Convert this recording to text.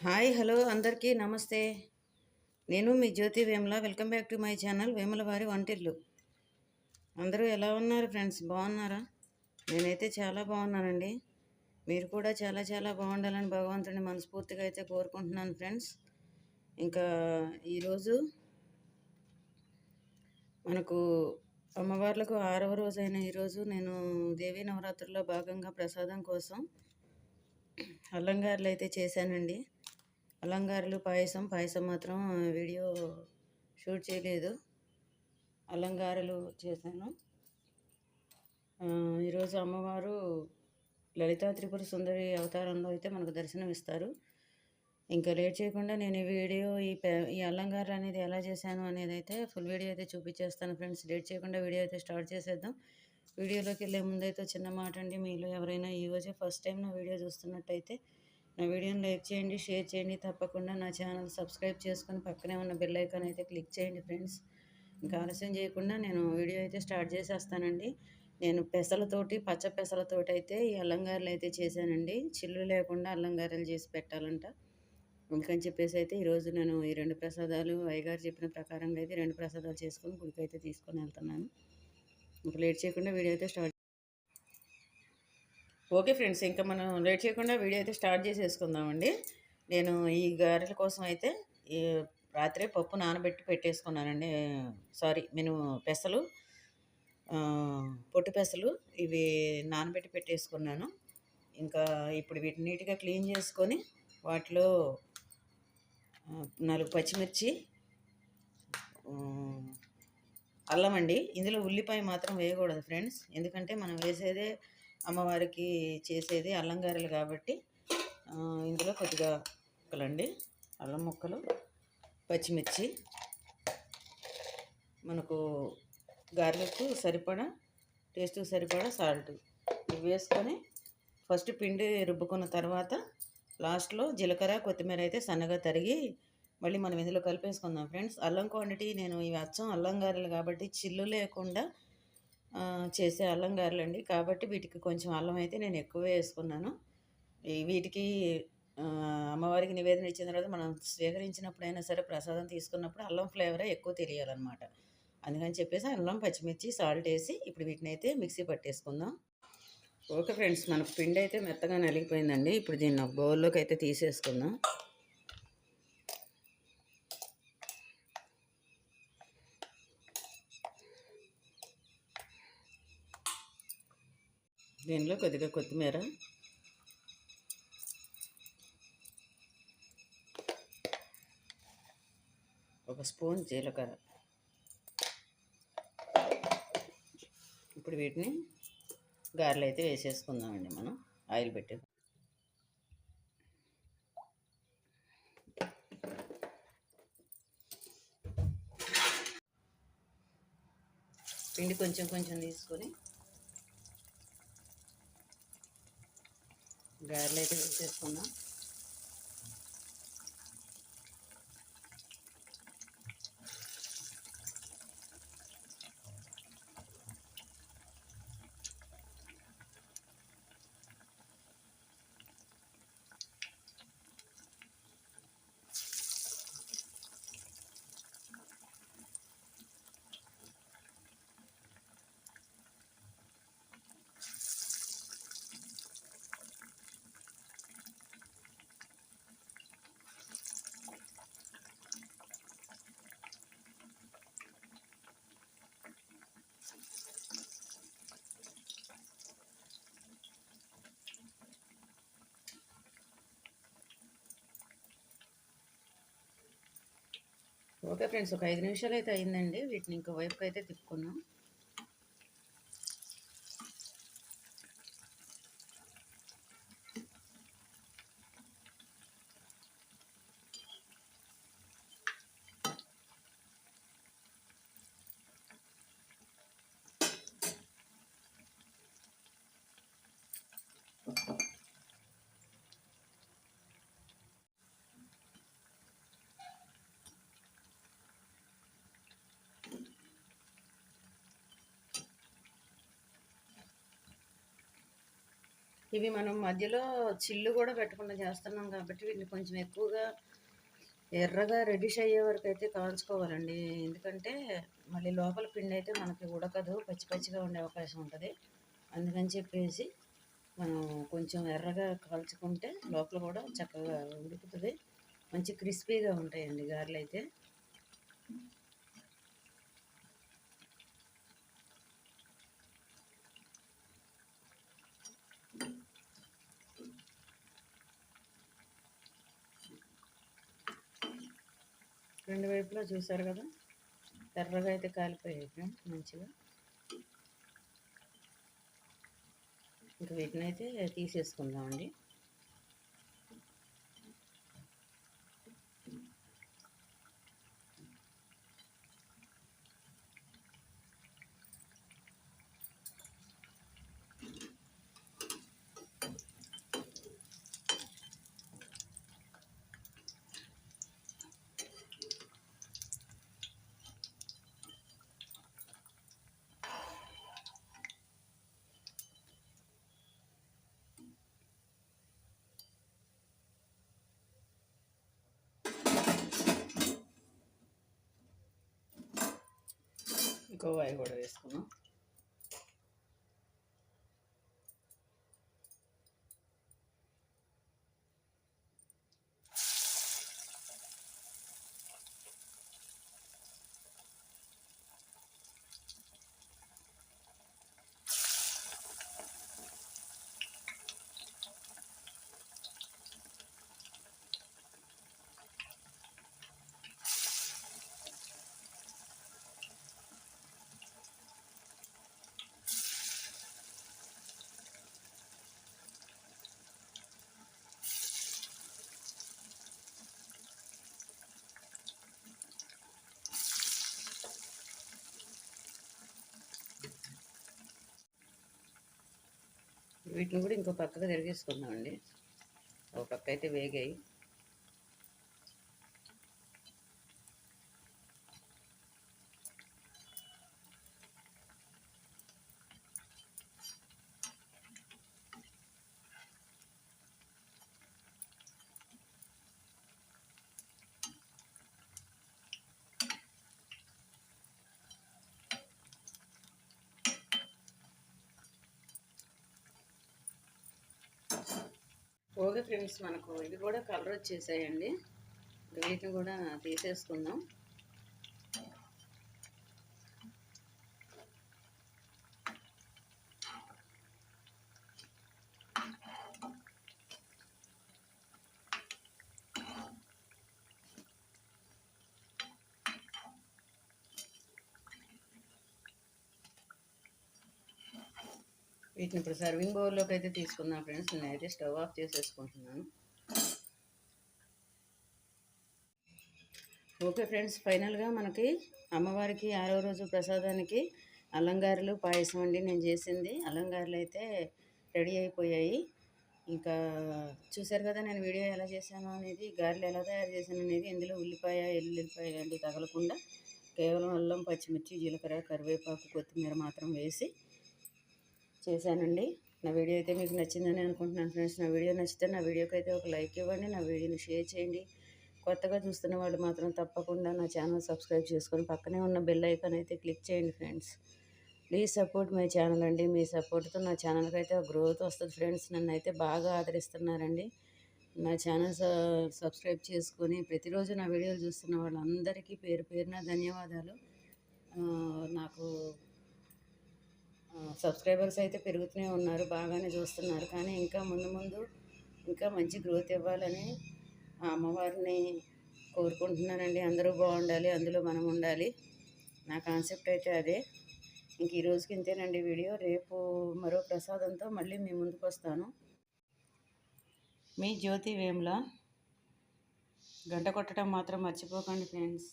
Hi hello అందరికీ నమస్తే. నేను మీ Jyothi Vemula. Welcome back to my channel Vemula వారి వంటిల్లు. అందరూ ఎలా ఉన్నారు ఫ్రెండ్స్? బాగున్నారా? నేనైతే చాలా బాగున్నానండి. మీరు కూడా చాలా చాలా బాగుండాలని భగవంతుని మనస్ఫూర్తిగా అయితే కోరుకుంటున్నాను ఫ్రెండ్స్. ఇంకా ఈరోజు మనకు అమ్మవార్లకు 6వ రోజైన ఈరోజు నేను దేవీ నవరాత్రుల్లో భాగంగా ప్రసాదం కోసం అల్లంగారులు అయితే చేశానండి. అల్లంగారులు పాయసం మాత్రం వీడియో షూట్ చేయలేదు. అల్లంగారులు చేశాను. ఈరోజు అమ్మవారు లలితా త్రిపుర సుందరి అవతారంలో అయితే మనకు దర్శనం ఇస్తారు. ఇంకా లేట్ చేయకుండా నేను ఈ వీడియో ఈ అల్లంగారు అనేది ఎలా చేశాను అనేది అయితే ఫుల్ వీడియో అయితే చూపించేస్తాను ఫ్రెండ్స్. లేట్ చేయకుండా వీడియో అయితే స్టార్ట్ చేసేద్దాం. వీడియోలోకి వెళ్ళే ముందైతే చిన్న మాట అండి, మీలో ఎవరైనా ఈరోజే ఫస్ట్ టైం నా వీడియో చూస్తున్నట్టయితే నా వీడియోని లైక్ చేయండి, షేర్ చేయండి. తప్పకుండా నా ఛానల్ సబ్స్క్రైబ్ చేసుకొని పక్కనే ఉన్న బెల్ ఐకాన్ అయితే క్లిక్ చేయండి ఫ్రెండ్స్. ఇంకా ఆలస్యం చేయకుండా నేను వీడియో అయితే స్టార్ట్ చేసేస్తానండి. నేను పెసలతోటి పచ్చ పెసలతోటి అయితే ఈ అల్లంగారులు అయితే చేశానండి. చిల్లు లేకుండా అల్లంగారులు చేసి పెట్టాలంట. అందుకని చెప్పేసి అయితే ఈరోజు నేను ఈ 2 ప్రసాదాలు అయ్యగారు చెప్పిన ప్రకారంగా అయితే 2 ప్రసాదాలు చేసుకొని గుడికి అయితే తీసుకొని వెళ్తున్నాను. ఇంకా లేట్ చేయకుండా వీడియో అయితే స్టార్ట్. ఓకే ఫ్రెండ్స్, ఇంకా మనం లేట్ చేయకుండా వీడియో అయితే స్టార్ట్ చేసేసుకుందామండి. నేను ఈ గారెల కోసం అయితే ఈ రాత్రే పప్పు నానబెట్టి పెట్టేసుకున్నానండి. పెసలు, పొట్టు పెసలు ఇవి నానబెట్టి పెట్టేసుకున్నాను. ఇంకా ఇప్పుడు వీటిని నీట్గా క్లీన్ చేసుకొని వాటిలో 4 పచ్చిమిర్చి, అల్లం అండి. ఇందులో ఉల్లిపాయ మాత్రం వేయకూడదు ఫ్రెండ్స్, ఎందుకంటే మనం వేసేదే అమ్మవారికి చేసేది అల్లంగారెలు కాబట్టి ఇందులో కొద్దిగా ముక్కలండి, అల్లం ముక్కలు, పచ్చిమిర్చి, మనకు గార్లిక్ సరిపడా, టేస్ట్కి సరిపడా సాల్ట్ ఇవి వేసుకొని ఫస్ట్ పిండి రుబ్బుకున్న తర్వాత లాస్ట్లో జీలకర్ర, కొత్తిమీర అయితే సన్నగా తరిగి మళ్ళీ మనం ఇందులో కలిపేసుకుందాం ఫ్రెండ్స్. అల్లం క్వాంటిటీ నేను ఇవి అచ్చం అల్లంగారెలు కాబట్టి చిల్లు లేకుండా చేసే అల్లంగారెలు అండి. కాబట్టి వీటికి కొంచెం అల్లం అయితే నేను ఎక్కువ వేసుకున్నాను. వీటికి అమ్మవారికి నివేదన ఇచ్చిన తర్వాత మనం స్వీకరించినప్పుడైనా సరే ప్రసాదం తీసుకున్నప్పుడు అల్లం ఫ్లేవరే ఎక్కువ తెలియాలన్నమాట. అందుకని చెప్పేసి అల్లం, పచ్చిమిర్చి, సాల్ట్ వేసి ఇప్పుడు వీటిని అయితే మిక్సీ పట్టేసుకుందాం. ఓకే ఫ్రెండ్స్, మన పిండి అయితే మెత్తగా నలిగిపోయిందండి. ఇప్పుడు దీన్ని ఒక బౌల్లోకి అయితే తీసేసుకుందాం. దీనిలో కొద్దిగా కొత్తిమీర, ఒక స్పూన్ జీలకర్ర, ఇప్పుడు వీటిని గారెలు అయితే వేసేసుకుందామండి. మనం ఆయిల్ పెట్టి పిండి కొంచెం కొంచెం తీసుకొని గారెలు అయితే వేసేసుకుందాం. ఓకే ఫ్రెండ్స్, ఒక 5 నిమిషాలు అయితే అయిందండి. వీటిని ఇంకో వైపుకి అయితే తిప్పుకున్నాం. ఇవి మనం మధ్యలో చిల్లు కూడా పెట్టకుండా చేస్తున్నాం కాబట్టి వీటిని కొంచెం ఎక్కువగా ఎర్రగా రెడిష్ అయ్యే వరకు అయితే కాల్చుకోవాలండి. ఎందుకంటే మళ్ళీ లోపల పిండి అయితే మనకి ఉడకదు, పచ్చి పచ్చిగా ఉండే అవకాశం ఉంటుంది. అందుకని చెప్పేసి మనం కొంచెం ఎర్రగా కాల్చుకుంటే లోపల కూడా చక్కగా ఉడుకుతుంది, మంచి క్రిస్పీగా ఉంటాయండి గారెలు అయితే. రెండు వైపులా చూసారు కదా, ఎర్రగా అయితే కాలిపోయాయి ఫ్రెండ్స్ మంచిగా. ఇంకా వీటిని అయితే తీసేసుకుందామండి. ఇంకో వాయి కూడా వేసుకున్నాం. వీటిని కూడా ఇంకో పక్కగా తిరిగేసుకుందామండి. ఒక పక్క అయితే వేగాయి. ఓకే ఫ్రెండ్స్, మనకు ఇవి కూడా కలర్ వచ్చేసాయండి. వీటిని కూడా తీసేసుకుందాం. వీటిని ఇప్పుడు సర్వింగ్ బౌల్లోకి అయితే తీసుకుందాం ఫ్రెండ్స్. నేనైతే స్టవ్ ఆఫ్ చేసేసుకుంటున్నాను. ఓకే ఫ్రెండ్స్, ఫైనల్గా మనకి అమ్మవారికి 6వ రోజు ప్రసాదానికి అల్లంగారులు పాయసం అండి నేను చేసింది. అల్లంగారులు అయితే రెడీ అయిపోయాయి. ఇంకా చూసారు కదా నేను వీడియో ఎలా చేశాను అనేది, గారెలు ఎలా తయారు చేశాను అనేది. ఇందులో ఉల్లిపాయ, ఎల్లుల్లిపాయ లాంటివి తగలకుండా కేవలం అల్లం, పచ్చిమిర్చి, జీలకర్ర, కరివేపాకు, కొత్తిమీర మాత్రం వేసి చేశానండి. నా వీడియో అయితే మీకు నచ్చిందని అనుకుంటున్నాను ఫ్రెండ్స్. నా వీడియో నచ్చితే నా వీడియోకి అయితే ఒక లైక్ ఇవ్వండి, నా వీడియోని షేర్ చేయండి. కొత్తగా చూస్తున్న వాళ్ళు మాత్రం తప్పకుండా నా ఛానల్ సబ్స్క్రైబ్ చేసుకొని పక్కనే ఉన్న బెల్ ఐకాన్ అయితే క్లిక్ చేయండి friends. Please support my channel అండి. మీ సపోర్ట్తో నా ఛానల్కి అయితే గ్రోత్ వస్తుంది ఫ్రెండ్స్. నన్ను అయితే బాగా ఆదరిస్తున్నారండి. నా ఛానల్ సబ్స్క్రైబ్ చేసుకొని ప్రతిరోజు నా వీడియోలు చూస్తున్న వాళ్ళందరికీ పేరు పేరున ధన్యవాదాలు. నాకు సబ్స్క్రైబర్స్ అయితే పెరుగుతూనే ఉన్నారు, బాగానే చూస్తున్నారు. కానీ ఇంకా ముందు ముందు ఇంకా మంచి గ్రోత్ ఇవ్వాలని ఆ అమ్మవారిని కోరుకుంటున్నానండి. అందరూ బాగుండాలి, అందులో మనం ఉండాలి. నా కాన్సెప్ట్ అయితే అదే. ఇంక ఈ రోజుకి ఇంతేనండి వీడియో. రేపు మరో ప్రసాదంతో మళ్ళీ మీ ముందుకు వస్తాను. మీ జ్యోతి వేముల. గంట కొట్టడం మాత్రం మర్చిపోకండి ఫ్రెండ్స్.